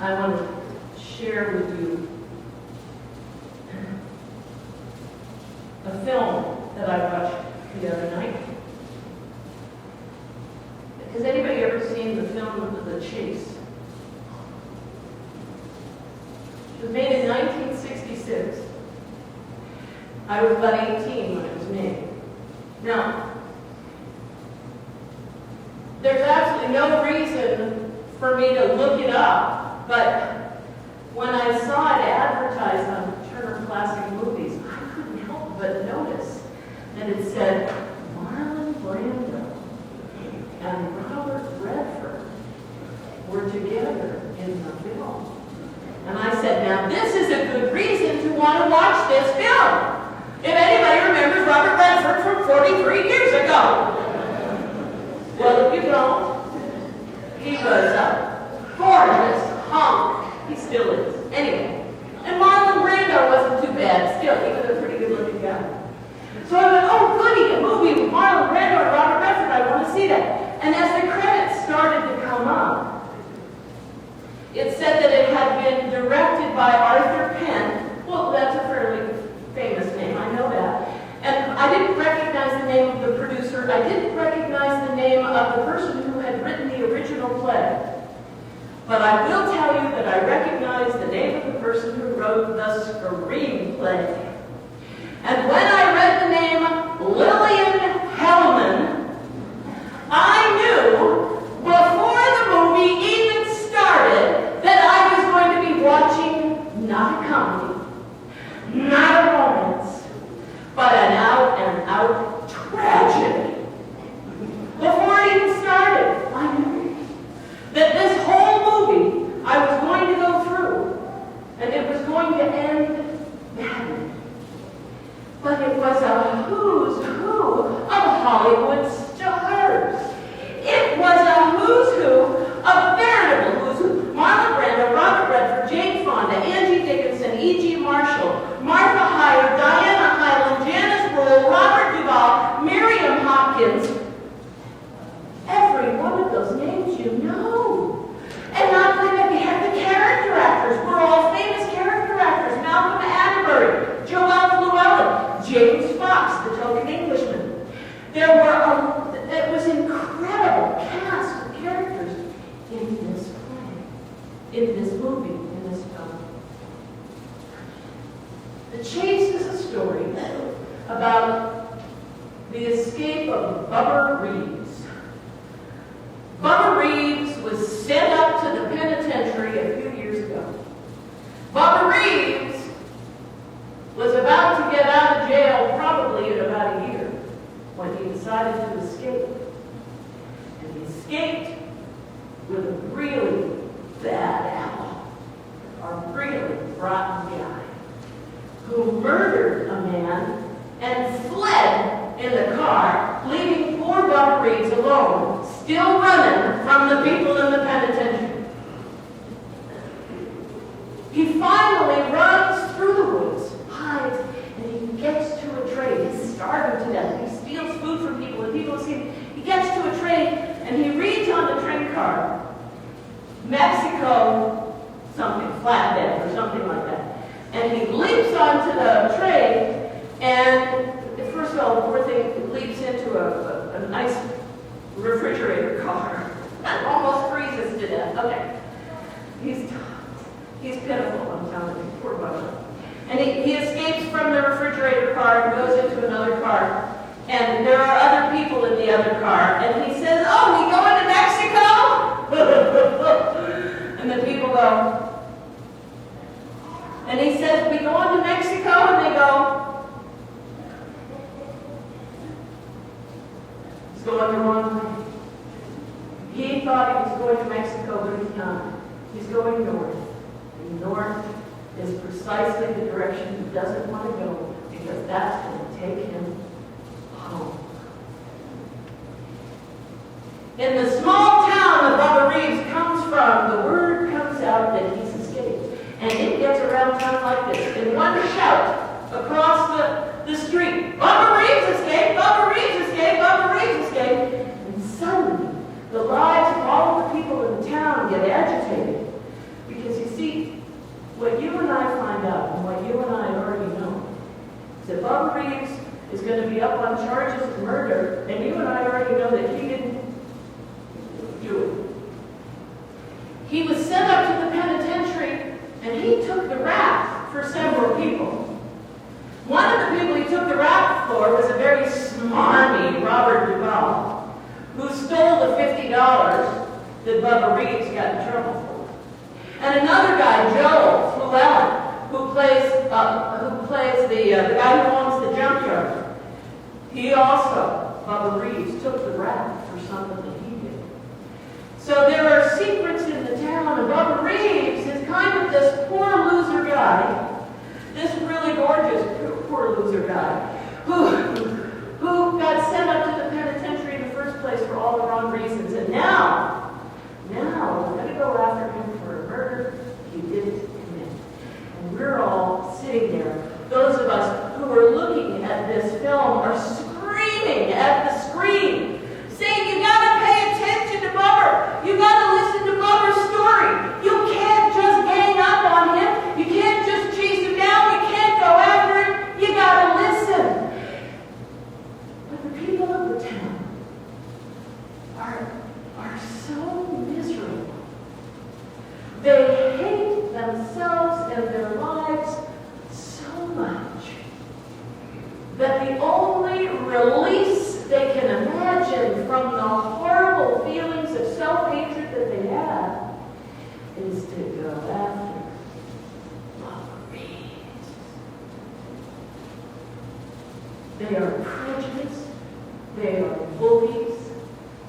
I want to share with you a film that I watched the other night. Has anybody ever seen the film The Chase? It was made in 1966. I was about 18 when it was made. Now, there's absolutely no reason for me to look it up, but when I saw it advertised on Turner Classic Movies, I couldn't help but notice that it said Marlon Brando and Robert Redford were together in the film. And I said, now this is a good reason to want to watch this film. If anybody remembers Robert Redford from 43 years ago. Well, if you don't, he was a gorgeous hunk. He still is. Anyway. And Marlon Brando wasn't too bad. Still, he was a pretty good looking guy. So I went, oh goody, a movie with Marlon Brando and Robert Redford. I want to see that. And as the credits started to come up, it said that it had been directed by Arthur Penn. Well, that's a fairly famous name, I know that. And I didn't recognize the name of the producer. I didn't recognize the name of the person who had written the original play. But I will tell you that I recognize the name of the person who wrote the screenplay. And when I read the name Lillian Hellman, I knew before the movie even started that I was going to be watching not a comedy, not a romance, but an out-and-out tragedy. Before it even started, I knew that this whole movie I was going to go through, and it was going to end badly. But it was a who's who of Hollywood stars. It was a who's who, a veritable who's who. Marlon Brando, Robert Redford, Jane Fonda, Angie Dickinson, E.G. Marshall, Martha Hyde, Diana Hyland, Janice Rule, Robert Duvall, Miriam Hopkins. Every one of those names you know. And not only that, we have the character actors. We're all famous character actors. Malcolm Atterbury, Joel Llewellyn, James Fox, the token Englishman. There were it was incredible cast of characters in this play, in this movie, in this film. The Chase is a story about the escape of Bubba Reeves. Bubba Reeves was sent up to the penitentiary a few years ago. Bubba Reeves was about to get out of jail probably in about a year when he decided to escape. And he escaped with a really bad apple, a really rotten guy, who murdered a man and fled in the car, leaving poor Bubba Reeves alone, still running from the people in the penitentiary. He finally runs through the woods, hides, and he gets to a train. He's starving to death. He steals food from people, and people see him. He gets to a train, and he reads on the train card, Mexico, something, flatbed, or something like that. And he leaps onto the train, and first of all, the poor thing leaps into a nice refrigerator car and almost freezes to death. Okay. He's pitiful, I'm telling you, poor Bubba. And he escapes from the refrigerator car and goes into another car. And there are other people in the other car. And he says, oh, we going to Mexico? And the people go. And he says, we going to Mexico? And they go, he's going the wrong way. He thought he was going to Mexico, but he's not. He's going north. And north is precisely the direction he doesn't want to go, because that's going to take him home. In the small town that Bubba Reeves comes from, the word comes out that he's escaped. And it gets around town like this, in one shout across the street. Bubba Reeves escaped! Bubba Reeves escaped! Bubba Reeves escaped! And suddenly, the lives of all of the people in the town get agitated. Because you see, what you and I find out, and what you and I already know, is that Bubba Reeves is going to be up on charges of murder, and you and I already know that he didn't do it. He was sent up to the penitentiary, and he took the rap for several people. One of the people he took the rap for was a very smarmy Robert Duvall, who stole the $50 that Bubba Reeves got in trouble for. And another guy, Joe Llewellyn, who plays the guy who owns the junkyard. He also, Bubba Reeves, took the rap for something that he did. So there are secrets in the town, and Bubba Reeves is kind of this poor loser guy, this really gorgeous poor loser guy, who got sent up to the penitentiary in the first place for all the wrong reasons. And now we're going to go after him for a murder he didn't commit. And we're all sitting there. Those of us who are looking at this film are screaming at the screen, saying, you got to pay attention to Bubba. You got to listen to Bubba's story. You can't just gang up on him. You can't just chase him down. You can't go after him. You got to listen. But the people of the town are so miserable. They hate themselves and their lives so much that the only release they can imagine from the horrible feelings of self-hatred that they have is to go after Bubba Reeves. They are prejudiced, they are bullies,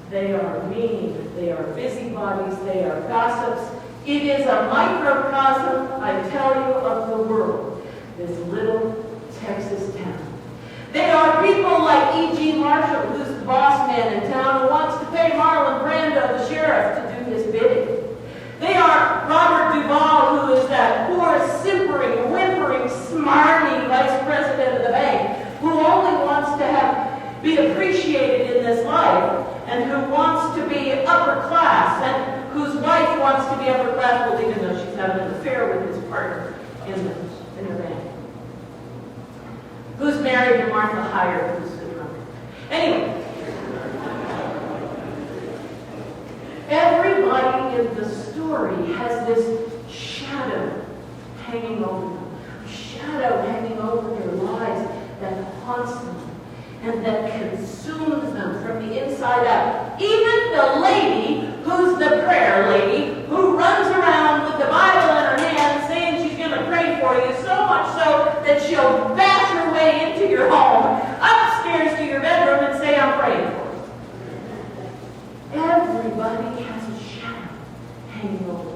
they are mean, they are busybodies, they are gossips. It is a microcosm, I tell you, of the world, this little Texas town. They are people like E.G. Marshall, who's the boss man in town, who wants to pay Marlon Brando, the sheriff, to do his bidding. They are Robert Duvall, who is that poor, simpering, whimpering, smarmy vice president of the bank, who only wants to be appreciated in this life, and who wants to be upper class, and whose wife wants to be upper class, well, even though she's having an affair with his partner in the bank. Who's married to Martha Heyer, who's the drunk. Anyway, everybody in the story has this shadow hanging over them, a shadow hanging over their lives that haunts them and that consumes them from the inside out. Even the lady who's the prayer lady, who runs around with the Bible in her hand saying she's going to pray for you, so much so that she'll bash her way into your home, upstairs to your bedroom, and say, I'm praying for you. Everybody has a shadow hanging over